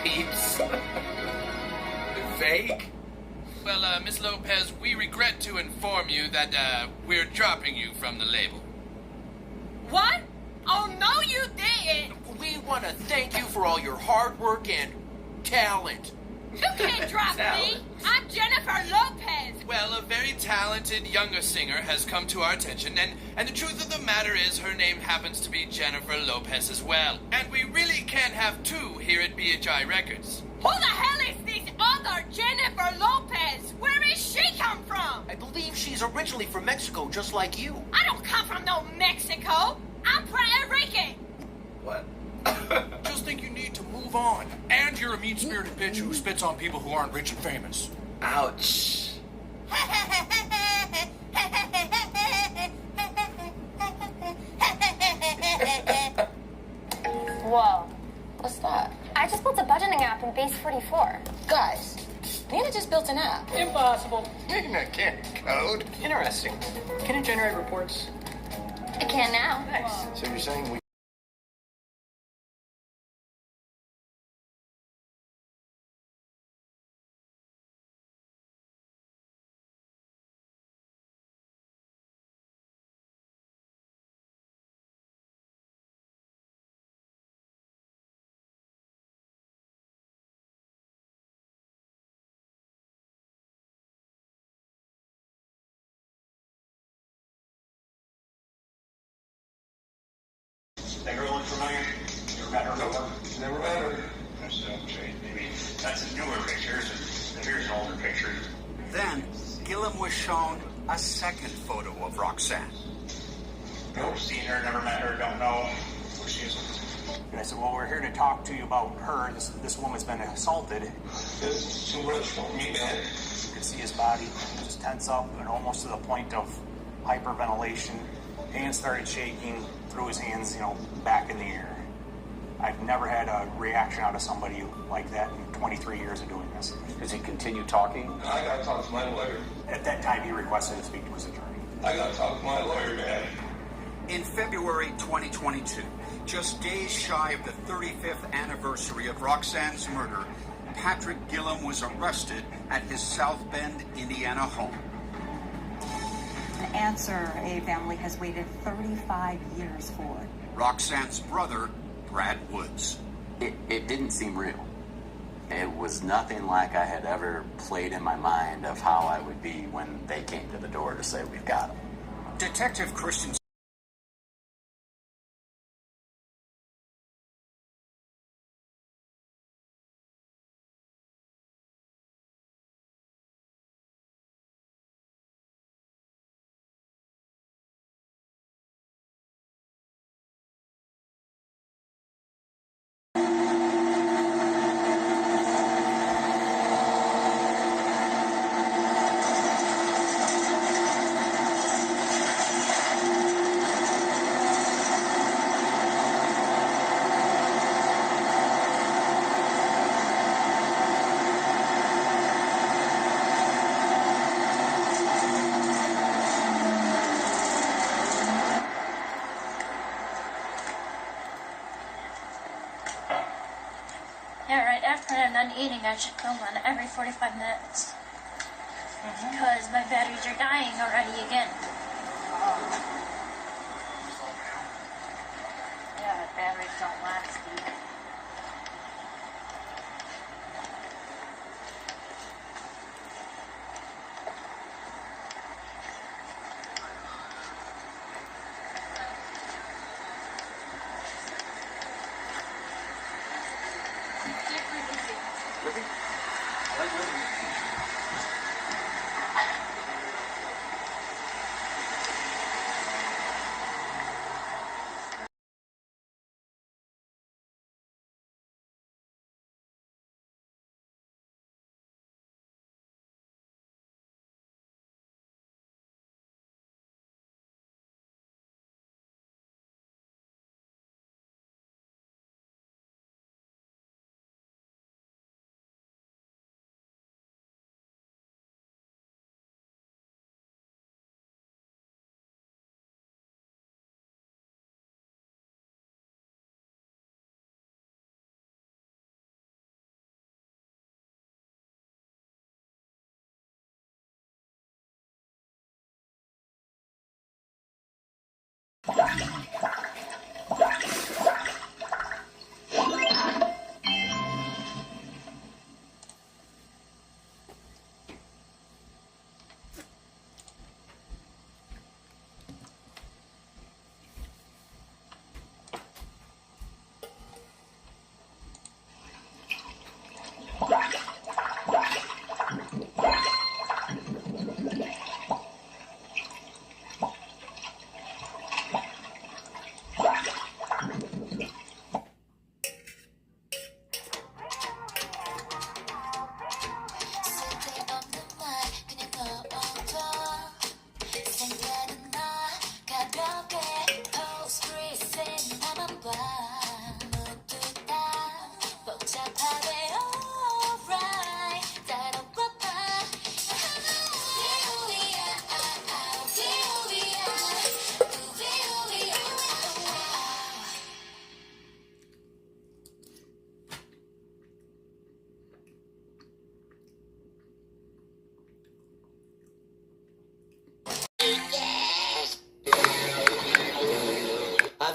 peeps. Vague. Well, Miss Lopez, we regret to inform you that, we're dropping you from the label. What? Oh, no, you didn't. We want to thank you for all your hard work and talent. You can't drop me. I'm Jennifer Lopez. Well, a very talented younger singer has come to our attention, and the truth of the matter is her name happens to be Jennifer Lopez as well. And we really can't have two here at BHI Records. Who the hell is this other Jennifer Lopez? Where is she come from? I believe she's originally from Mexico, just like you. I don't come from no Mexico. I'm Puerto Rican. What? Just think you need to move on. And you're a mean-spirited bitch who spits on people who aren't rich and famous. Ouch. Whoa. What's that? I just built a budgeting app in Base 44. Guys, Nina just built an app. Impossible. Nina can't code. Interesting. Can it generate reports? I can now. Nice. So you're saying we... Everyone familiar? Never met her before? Never met her. Maybe that's a newer picture, and here's an older picture. Then, Gillum was shown a second photo of Roxanne. Never seen her, never met her, don't know who she is. And I said, well, we're here to talk to you about her. This woman's been assaulted. It's too much for me, man. You can see his body just tense up and almost to the point of hyperventilation. Hands started shaking, threw his hands, back in the air. I've never had a reaction out of somebody like that in 23 years of doing this. Does he continue talking? I gotta talk to my lawyer. At that time, he requested to speak to his attorney. I gotta talk to my lawyer, man. In February 2022, just days shy of the 35th anniversary of Roxanne's murder, Patrick Gillum was arrested at his South Bend, Indiana home. An answer a family has waited 35 years for. Roxanne's brother, Brad Woods. It didn't seem real. It was nothing like I had ever played in my mind of how I would be when they came to the door to say, we've got him. Detective Christian After I'm done eating, I should film on every 45 minutes. Because my batteries are dying already again. Yeah, batteries don't last either.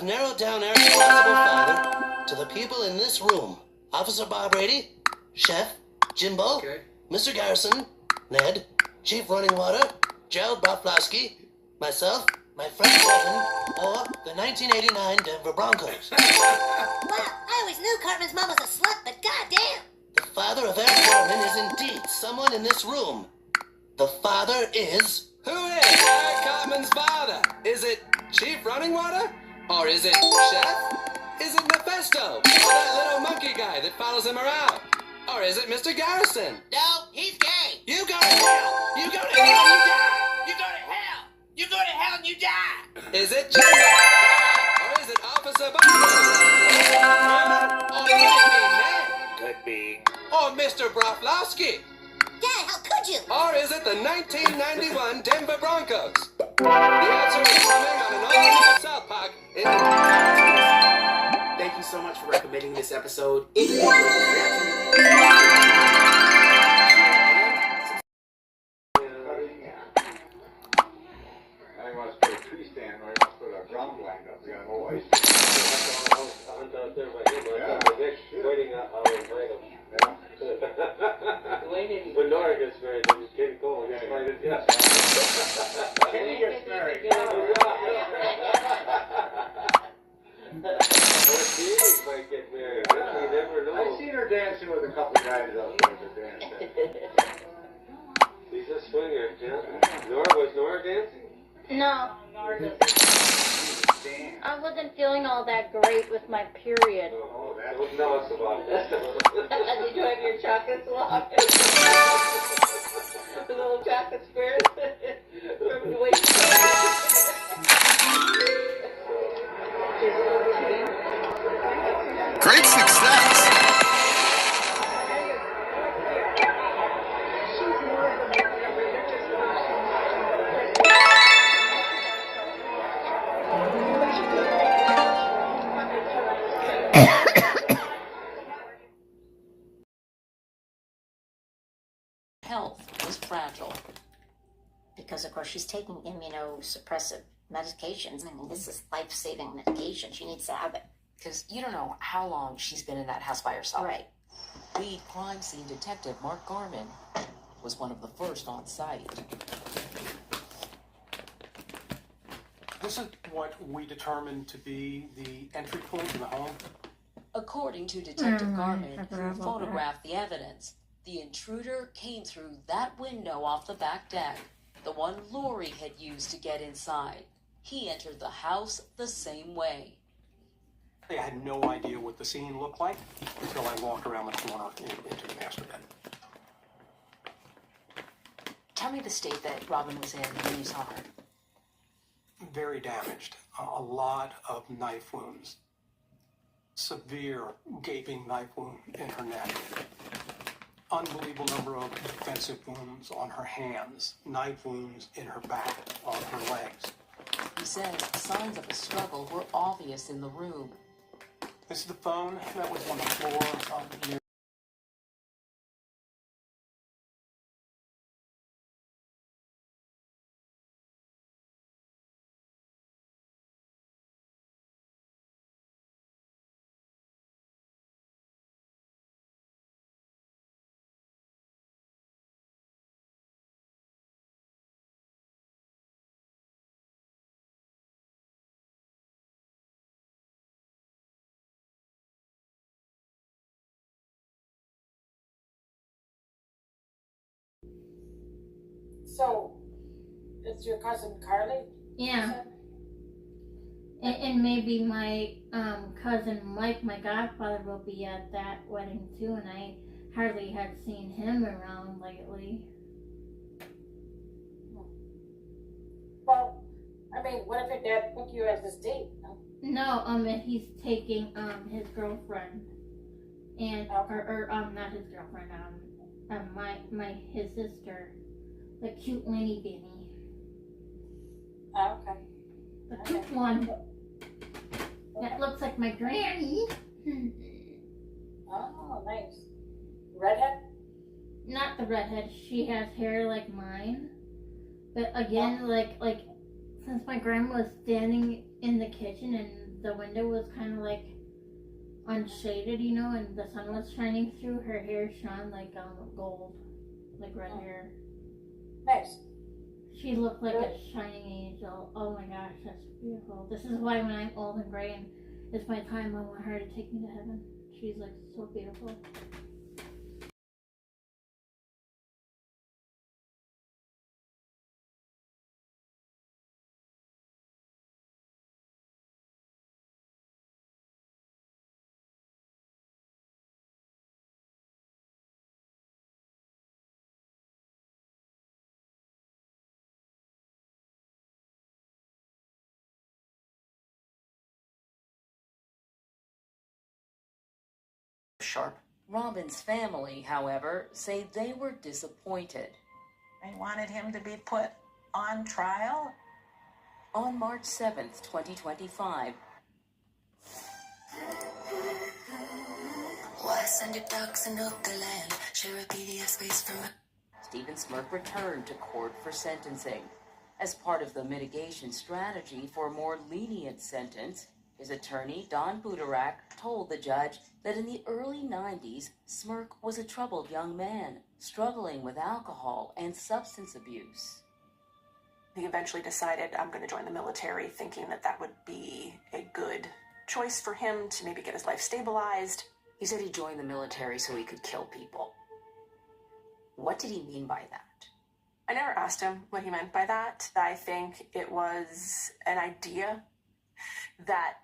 narrowed down our responsible father to the people in this room. Officer Bob Brady, Chef, Jimbo, Mr. Garrison, Ned, Chief Running Water, Gerald Broflovsky, myself, my friend Kevin, or the 1989 Denver Broncos. Wow, I always knew Cartman's mom was a slut, but goddamn! The father of Eric Cartman is indeed someone in this room. The father is... Who is Eric Cartman's father? Is it Chief Running Water? Or is it Chef? Is it Mephisto? Or that little monkey guy that follows him around? Or is it Mr. Garrison? No, he's gay! You go to hell! You go to hell, you die! You go to hell! You go to hell and you die! Is it Jimbo? Or is it Officer Bob? Or maybe Ned? Could be. Or Mr. Broflovsky? Dad, how could you? Or is it the 1991 Denver Broncos? The answer is coming on an all-new South Park in... Thank you so much for recommending this episode. I want to put a tree stand or I want to put a drum blind up. We got always. Waiting, I'll invite him. When Nora gets married, then just King Cole gets invited. Yes. Kenny gets married. Or Stevie might get married. You never know. I've seen her dancing with a couple guys out there to dance. She's a swinger, yeah. Was Nora dancing? No. I wasn't feeling all that great with my period. Oh, that was nuts about it. Did you have your chocolate swab? The little chocolate squares? Great success! Health is fragile. Because, of course, she's taking immunosuppressive medications. I mean, this is life-saving medication. She needs to have it. Because you don't know how long she's been in that house by herself. Right. Lead crime scene detective Mark Garman was one of the first on site. This is what we determined to be the entry point to the home. According to Detective Garman, who photographed the evidence, the intruder came through that window off the back deck, the one Lori had used to get inside. He entered the house the same way. I had no idea what the scene looked like until I walked around the corner into the master bed. Tell me the state that Robin was in when you saw her. Very damaged. A lot of knife wounds. Severe gaping knife wound in her neck. Unbelievable number of defensive wounds on her hands. Knife wounds in her back, on her legs. He says signs of a struggle were obvious in the room. This is the phone that was on the floor near. So, it's your cousin Carly? Yeah. And maybe my cousin Mike, my godfather, will be at that wedding too, and I hardly had seen him around lately. Well, I mean, what if your dad booked you as his date? No, he's taking his girlfriend, and or not his girlfriend, his sister, the cute Winnie Binnie. Oh, okay. The cute one that looks like my granny. Oh, nice. Redhead? Not the redhead. She has hair like mine, but again, like since my grandma was standing in the kitchen and the window was kind of like unshaded, you know, and the sun was shining through. Her hair shone like gold, like red hair. Nice. She looked like a shining angel. Oh my gosh, that's beautiful. This is why when I'm old and gray and it's my time, I want her to take me to heaven. She's like so beautiful. Sharp. Robin's family, however, say they were disappointed. They wanted him to be put on trial. On March 7th, 2025, Why send your dogs into the land? Share a PDF space from Stephen Smirk returned to court for sentencing. As part of the mitigation strategy for a more lenient sentence, his attorney, Don Budarak, told the judge that in the early 90s, Smirk was a troubled young man, struggling with alcohol and substance abuse. He eventually decided, I'm going to join the military, thinking that that would be a good choice for him to maybe get his life stabilized. He said he joined the military so he could kill people. What did he mean by that? I never asked him what he meant by that. I think it was an idea that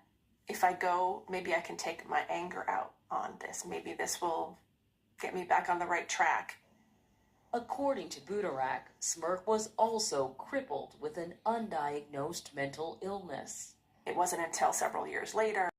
if I go, maybe I can take my anger out on this. Maybe this will get me back on the right track. According to Budarak, Smirk was also crippled with an undiagnosed mental illness. It wasn't until several years later.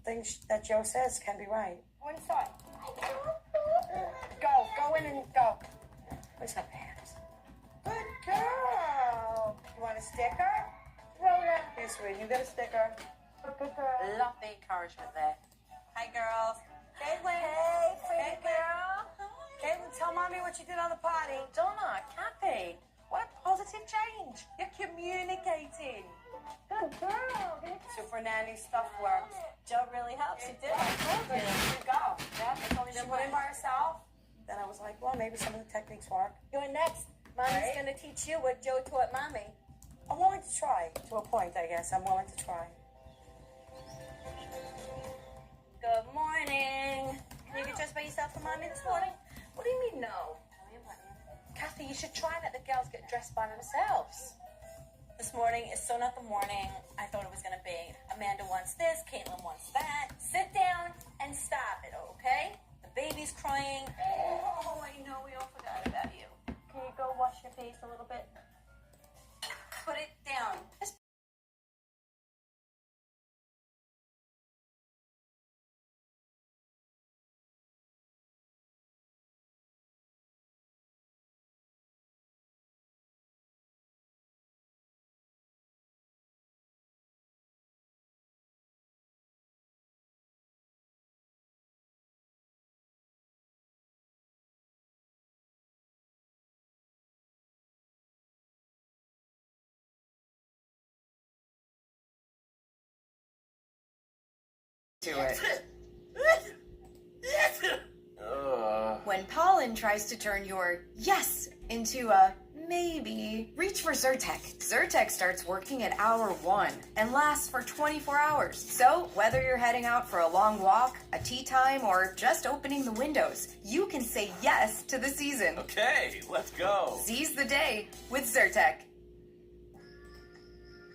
Things that Joe says can be right. Go inside. Go in and go. Where's her pants? Good girl. You want a sticker? Rhoda. Here, sweetie, you got a sticker. Good girl. Love the encouragement there. Hi, girls. Caitlin. Hey, girl. Caitlin, tell mommy what you did on the potty. Donna, Kathy, what a positive change. You're communicating. Good girl. Super nanny stuff works. Joe really helps. She did. I told you. There you go. Yeah, I told me she went in by herself. Then I was like, well, maybe some of the techniques work. You're next. Mommy's going to teach you what Joe taught mommy. I'm willing to try. To a point, I guess. I'm willing to try. Good morning. Can you get dressed by yourself for mommy this morning? What do you mean, no? Tell me about it. Kathy, you should try and let the girls get dressed by themselves. This morning is so not the morning I thought it was going to be. Amanda wants this, Caitlin wants that. Sit down and stop it, okay? The baby's crying. Oh, I know, we all forgot about you. Can you go wash your face a little bit? Put it down. Just to it. When pollen tries to turn your yes into a maybe, reach for Zyrtec. Zyrtec starts working at hour 1 and lasts for 24 hours. So whether you're heading out for a long walk, a tea time, or just opening the windows, you can say yes to the season. Okay, let's go. Seize the day with Zyrtec.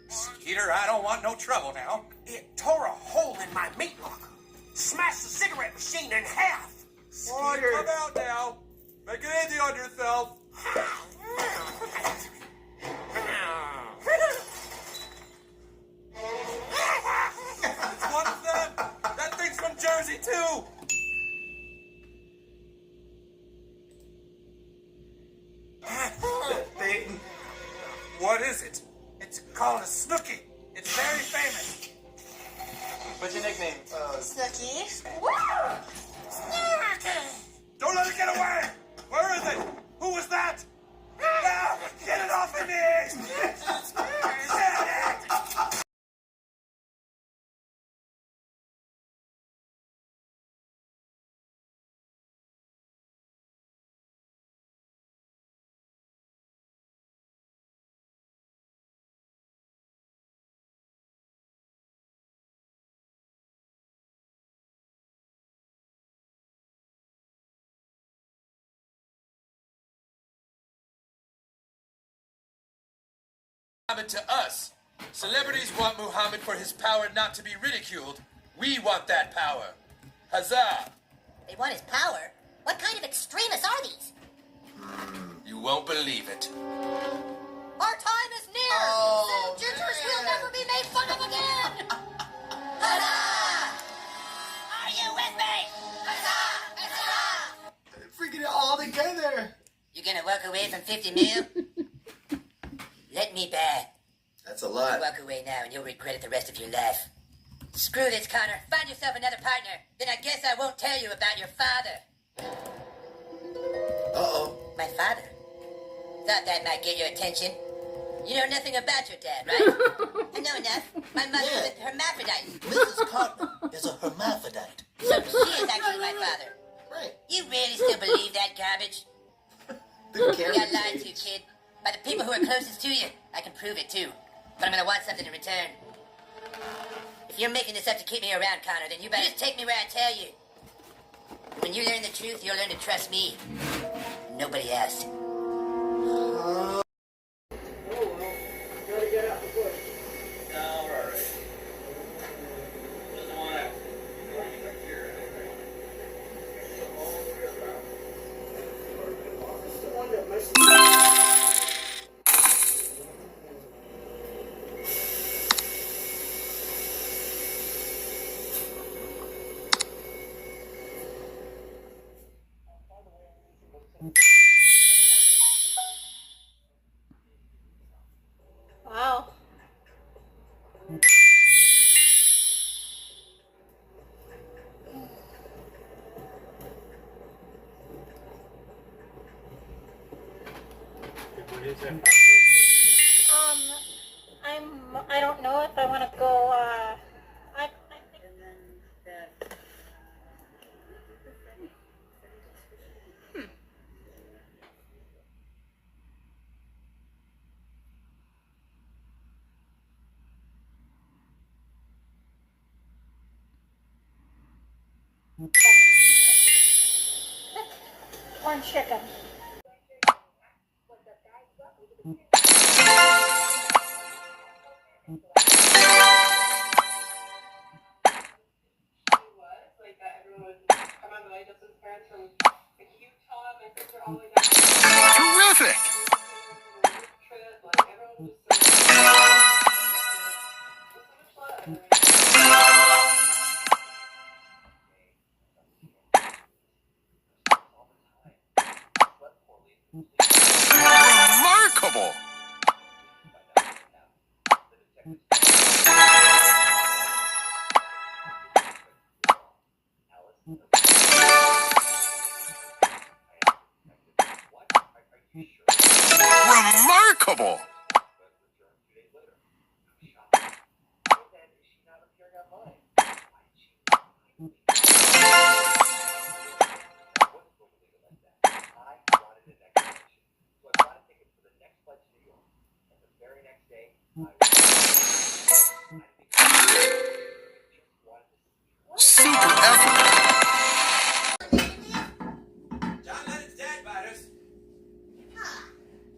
Skeeter, I don't want no trouble now. It tore a hole in my meat locker. Smashed the cigarette machine in half. Skeeter, come out now. Make it easy on yourself. It's one of them. That thing's from Jersey, too. That thing. What is it? It's called a Snooky. It's very famous. What's your nickname? Snooky. Don't let it get away! Where is it? Who was that? Ah, get it off of me! Get it! Muhammad to us. Celebrities want Muhammad for his power not to be ridiculed. We want that power. Huzzah! They want his power? What kind of extremists are these? You won't believe it. Our time is near! Oh, Gingers will never be made fun of again! Huzzah! Are you with me? Huzzah! Huzzah! Freaking it all together. You gonna walk away from 50 mil? Let me back. That's a lot. Walk away now and you'll regret it the rest of your life. Screw this, Connor. Find yourself another partner. Then I guess I won't tell you about your father. Uh-oh. My father? Thought that might get your attention. You know nothing about your dad, right? I know enough. My mother was a hermaphrodite. Mrs. Cartman is a hermaphrodite. So she is actually my father. Right. You really still believe that garbage? You got lied to, kid. By the people who are closest to you. I can prove it, too. But I'm gonna want something in return. If you're making this up to keep me around, Connor, then you better just take me where I tell you. When you learn the truth, you'll learn to trust me. Nobody else. Wow. I don't know if I want to go, I think. One chicken. Terrific! Remarkable! Remarkable! Super effort! John Lennon's dead, Butters.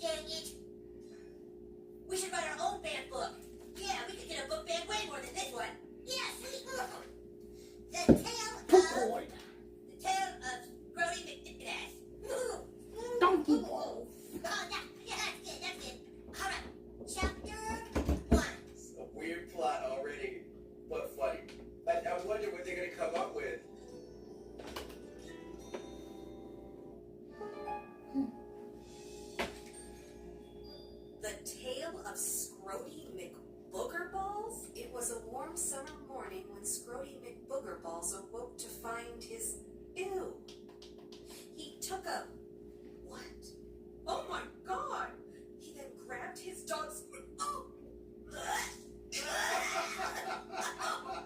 Dang it. We should write our own band book. Yeah, we could get a book band way more than this one. Yes. The tale of Grody McDickass. Donkey. Oh, yeah, that's it. All right, chapter 1. A weird plot already, but funny. I wonder what they're gonna come up with. The Tale of Scrody McBoogerballs? It was a warm summer morning when Scrody McBoogerballs awoke to find his... Ew. He took a... What? Oh my god! He then grabbed his dog's... Oh!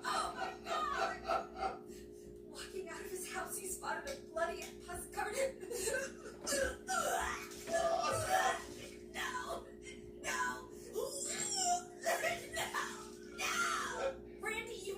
Oh my god! Walking out of his house, he spotted a bloody and pus-covered... No! Randy, you...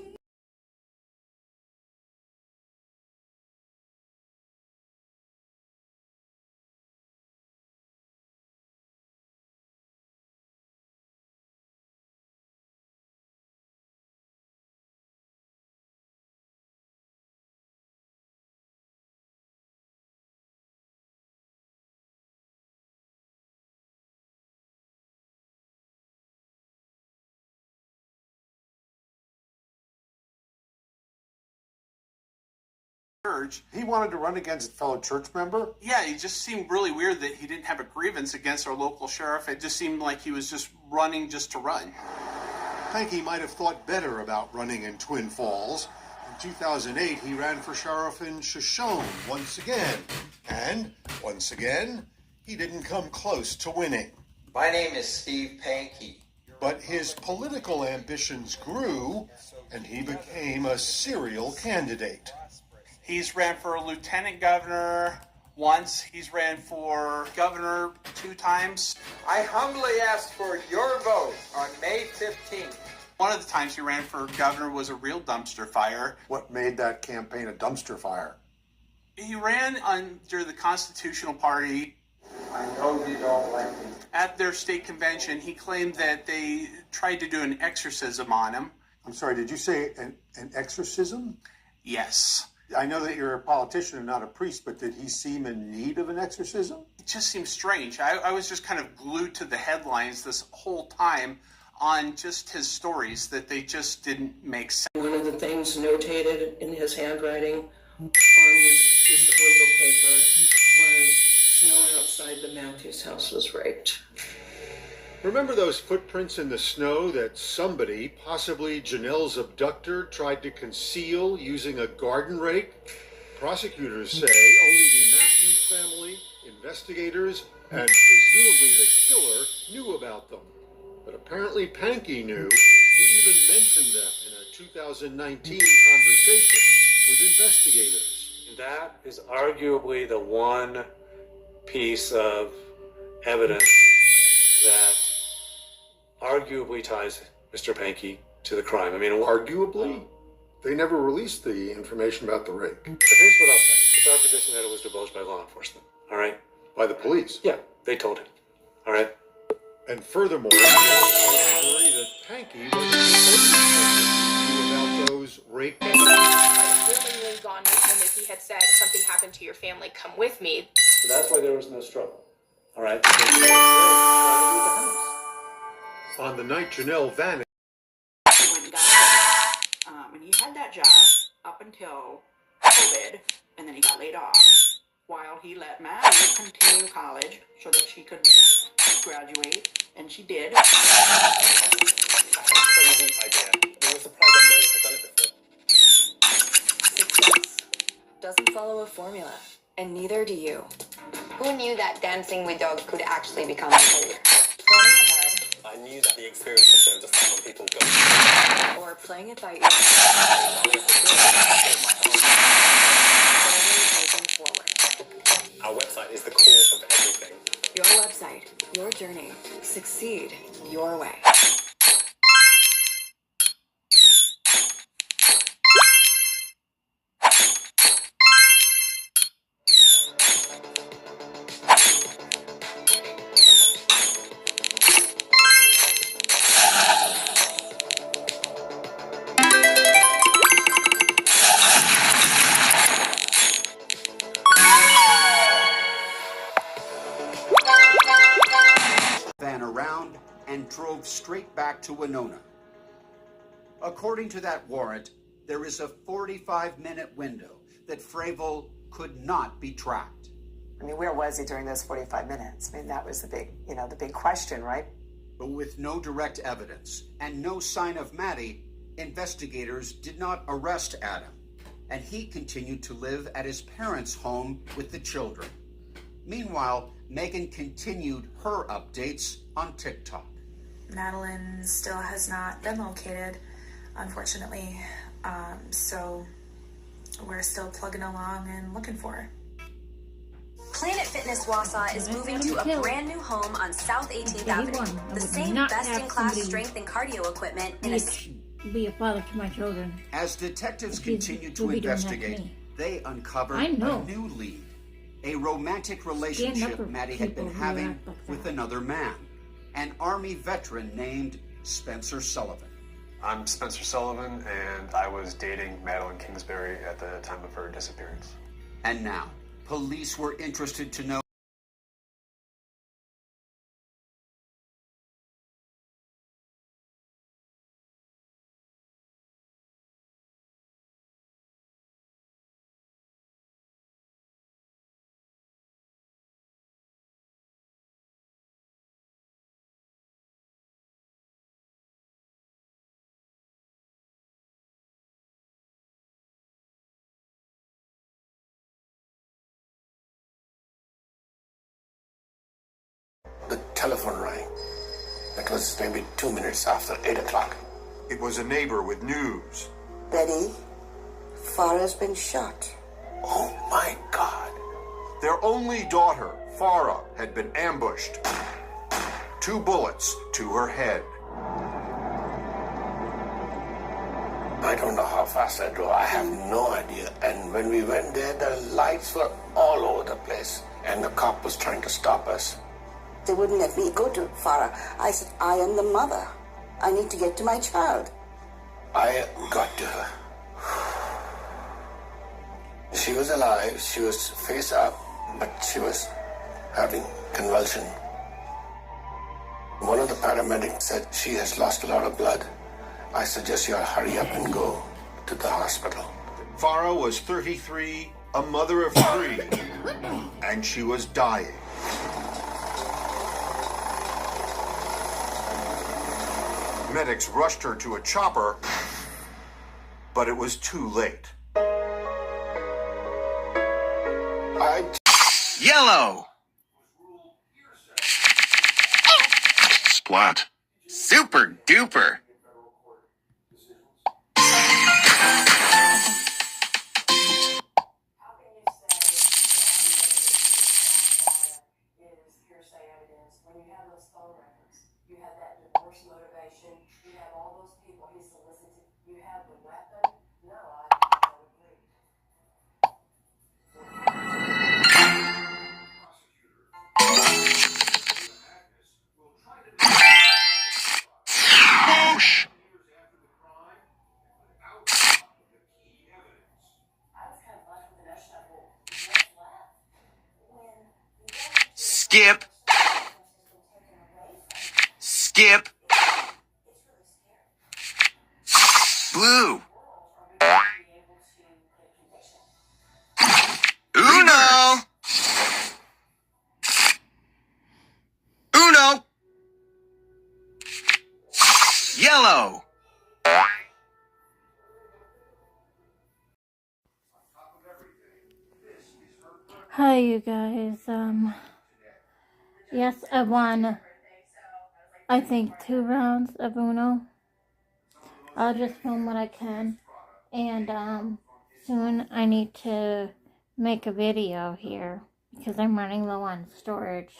He wanted to run against a fellow church member? Yeah, it just seemed really weird that he didn't have a grievance against our local sheriff. It just seemed like he was just running just to run. I think he might have thought better about running in Twin Falls. In 2008, he ran for sheriff in Shoshone once again. And, once again, he didn't come close to winning. My name is Steve Pankey. But his political ambitions grew, and he became a serial candidate. He's ran for lieutenant governor once. He's ran for governor 2 times. I humbly ask for your vote on May 15th. One of the times he ran for governor was a real dumpster fire. What made that campaign a dumpster fire? He ran under the Constitutional Party. I know you don't like me. At their state convention, he claimed that they tried to do an exorcism on him. I'm sorry, did you say an exorcism? Yes. I know that you're a politician and not a priest, but did he seem in need of an exorcism? It just seems strange. I was just kind of glued to the headlines this whole time on just his stories, that they just didn't make sense. One of the things notated in his handwriting on this piece of legal paper was No one outside the Matthews house was raped. Remember those footprints in the snow that somebody, possibly Janelle's abductor, tried to conceal using a garden rake? Prosecutors say only the Matthews family, investigators, and presumably the killer knew about them. But apparently Pankey knew. He even mentioned them in a 2019 conversation with investigators. That is arguably the one piece of evidence that arguably ties Mr. Pankey to the crime. I mean, arguably? They never released the information about the rape. But here's what I'll say. It's our position that it was divulged by law enforcement. All right? By the police? Yeah, they told him. All right? And furthermore, the story that Pankey was about those rape cases. I would willingly gone with him if he had said, if something happened to your family, come with me. So that's why there was no struggle. All right? On the night Janelle vanished. And he had that job up until COVID, and then he got laid off while he let Maddie continue college so that she could graduate, and she did. That's a crazy idea. We were surprised that no one had done it before. Success doesn't follow a formula, and neither do you. Who knew that dancing with dogs could actually become a career? Planning ahead. I knew that the experience was going to start when people go. Or playing it by ear. Always moving forward. Our website is the core of everything. Your website, your journey. Succeed your way. Van around and drove straight back to Winona. According to that warrant, there is a 45-minute window that Fravel could not be tracked. I mean, where was he during those 45 minutes? I mean, that was the big question, right? But with no direct evidence and no sign of Maddie, investigators did not arrest Adam, and he continued to live at his parents' home with the children. Meanwhile, Megan continued her updates on TikTok. Madeline still has not been located, unfortunately. So we're still plugging along and looking for her. Planet Fitness Wausau is moving to a brand new home on South 18th Avenue. The same best-in-class strength and cardio equipment in a... Be a father to my children. As detectives continued to investigate, they uncovered a new lead. A romantic relationship Maddie had been having with another man, an Army veteran named Spencer Sullivan. I'm Spencer Sullivan, and I was dating Madeline Kingsbury at the time of her disappearance. And now, police were interested to know The telephone rang. It was maybe 2 minutes after 8 o'clock. It was a neighbor with news. Betty, Farah's been shot. Oh my God. Their only daughter, Farah, had been ambushed. 2 bullets to her head. I don't know how fast I drove. I have no idea. And when we went there, the lights were all over the place. And the cop was trying to stop us. They wouldn't let me go to Farah. I said, I am the mother. I need to get to my child. I got to her. She was alive. She was face up, but she was having convulsion. One of the paramedics said she has lost a lot of blood. I suggest you all hurry up and go to the hospital. Farah was 33, a mother of 3, and she was dying. Medics rushed her to a chopper, but it was too late. Yellow. Splat. Super duper. Skip. Skip. Blue. Uno. Uno. Yellow. Hi, you guys. Yes, I won, I think, 2 rounds of Uno. I'll just film what I can. And, soon I need to make a video here because I'm running low on storage.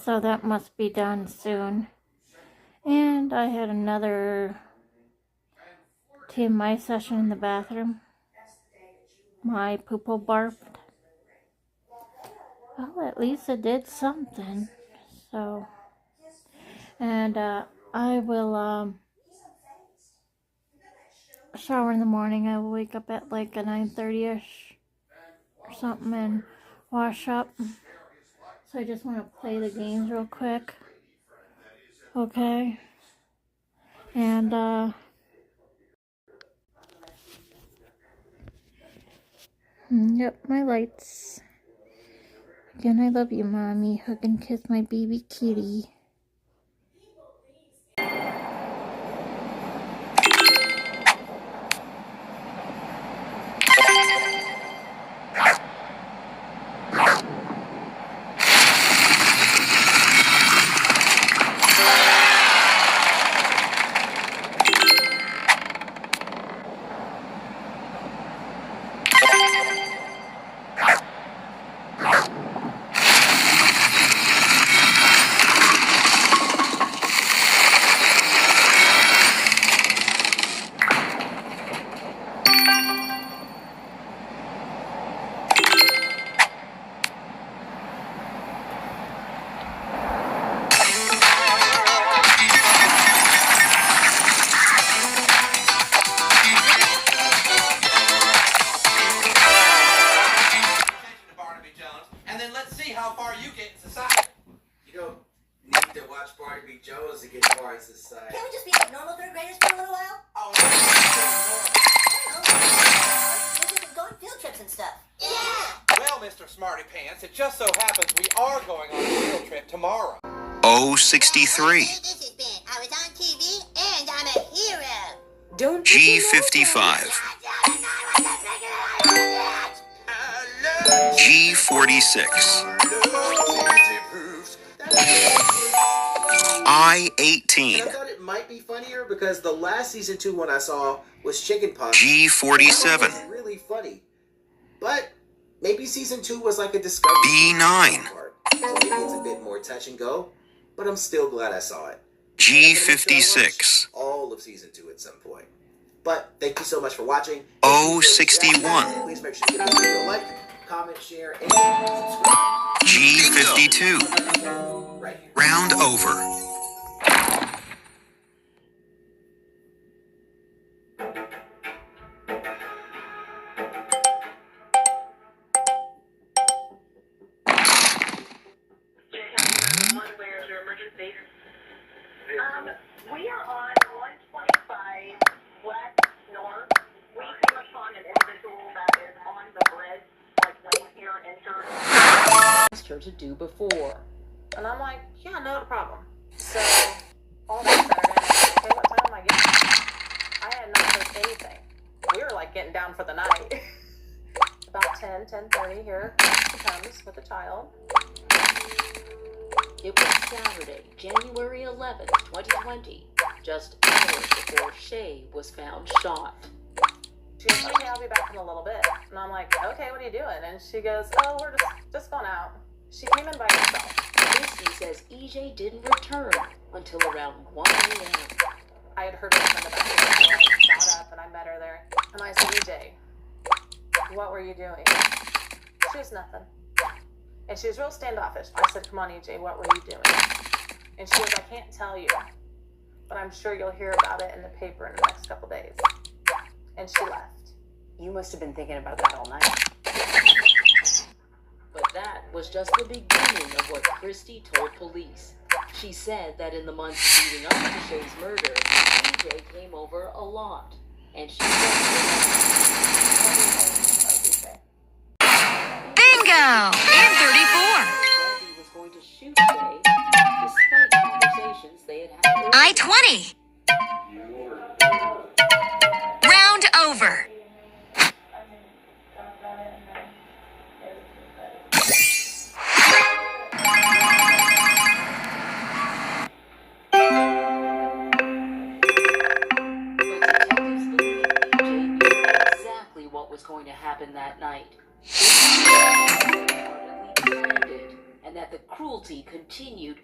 So that must be done soon. And I had another TMI session in the bathroom. My poople barfed. Well, at least it did something. So, and I will shower in the morning. I will wake up at like a 9:30ish or something and wash up. So I just want to play the games real quick. Okay. And yep, my lights. Again, I love you, Mommy. Hug and kiss my baby kitty. It just so happens we are going on a field trip tomorrow. 063. This is Ben. I was on TV and I'm a hero. Don't G55. G46. I-18. And I thought it might be funnier because the last season 2 one I saw was Chickenpox. G47. That was really funny. But maybe season 2 was like a discovery. B9. So maybe it's a bit more touch and go, but I'm still glad I saw it. G56. All of season 2 at some point. But thank you so much for watching. 061. Please make sure you give this video a like, comment, share, and subscribe. G52. Right here. Round over. We are on 125 West North. We came upon an individual that is on the bridge asked her to do before. And I'm like, yeah, no problem. So, all day Saturday, I'm like, okay, what time am I getting? I had not heard anything. We were like getting down for the night. About 10:30 here she comes with a child. It was Saturday, January 11th, 2020, just hours before Shay was found shot. She goes, okay, I'll be back in a little bit. And I'm like, okay, what are you doing? And she goes, oh, we're just going out. She came in by herself. Christy says EJ didn't return until around 1 a.m. I had heard her from the back of the door. I got up and I met her there. And I said, EJ, what were you doing? She was nothing. And she was real standoffish. I said, come on, EJ, what were you doing? And she goes, I can't tell you, but I'm sure you'll hear about it in the paper in the next couple days. And she left. You must have been thinking about that all night. But that was just the beginning of what Christy told police. She said that in the months leading up to Shay's murder, EJ came over a lot. And she said, Bingo! And 34. He was going to shoot Shay, despite conversations they had had. I-20. Round over. Exactly what was going to happen that night. And that the cruelty continued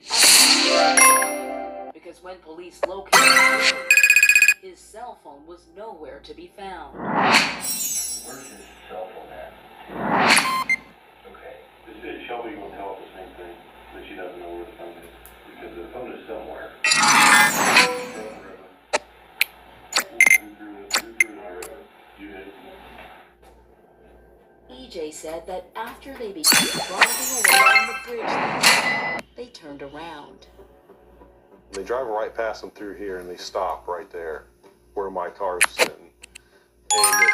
because when police located him, his cell phone was nowhere to be found. Where's his cell phone at? Okay. Shelby will tell us the same thing, that she doesn't know where the phone is, because the phone is somewhere. EJ said that after they began driving away from the bridge, they turned around. They drive right past them through here, and they stop right there where my car's sitting. And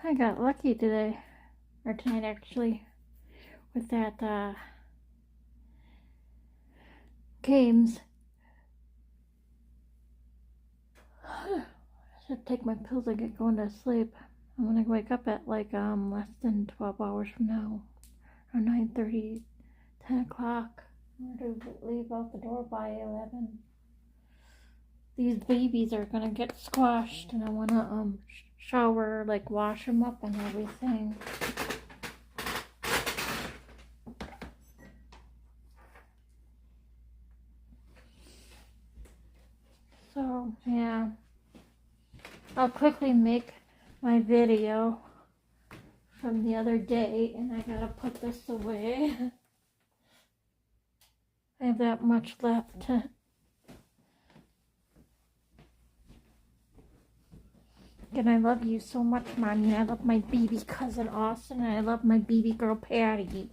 I got lucky today, or tonight actually, with that games. I should take my pills and get going to sleep. I'm gonna wake up at like less than 12 hours from now, or 9:30, 10 o'clock. I'm going to leave out the door by 11. These babies are gonna get squashed, and I wanna shower, like wash them up and everything. So yeah, I'll quickly make my video from the other day, and I gotta put this away. I have that much left. And I love you so much, Mommy. I love my baby cousin Austin, and I love my baby girl Patty.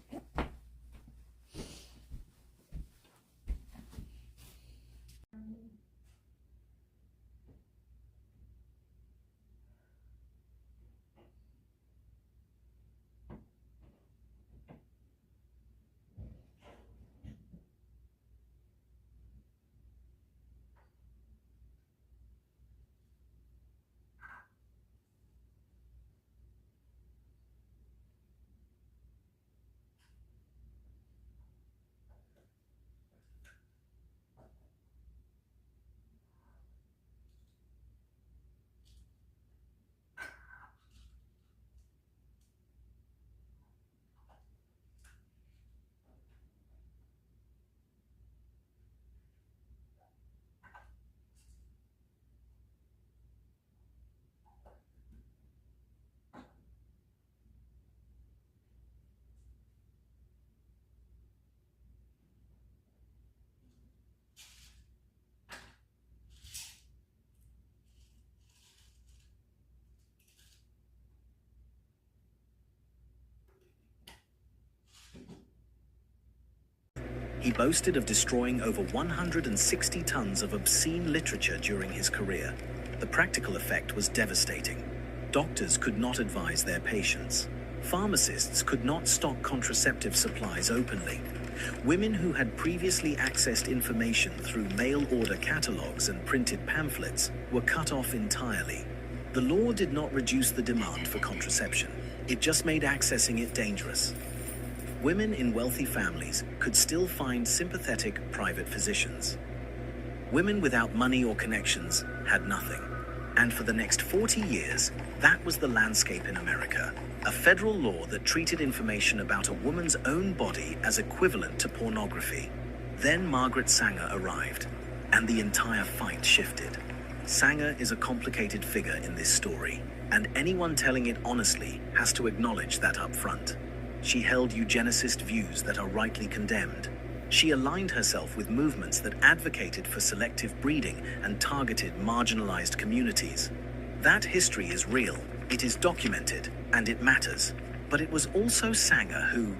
He boasted of destroying over 160 tons of obscene literature during his career. The practical effect was devastating. Doctors could not advise their patients. Pharmacists could not stock contraceptive supplies openly. Women who had previously accessed information through mail order catalogs and printed pamphlets were cut off entirely. The law did not reduce the demand for contraception. It just made accessing it dangerous. Women in wealthy families could still find sympathetic private physicians. Women without money or connections had nothing. And for the next 40 years, that was the landscape in America. A federal law that treated information about a woman's own body as equivalent to pornography. Then Margaret Sanger arrived, and the entire fight shifted. Sanger is a complicated figure in this story, and anyone telling it honestly has to acknowledge that up front. She held eugenicist views that are rightly condemned. She aligned herself with movements that advocated for selective breeding and targeted marginalized communities. That history is real, it is documented, and it matters. But it was also Sanger who,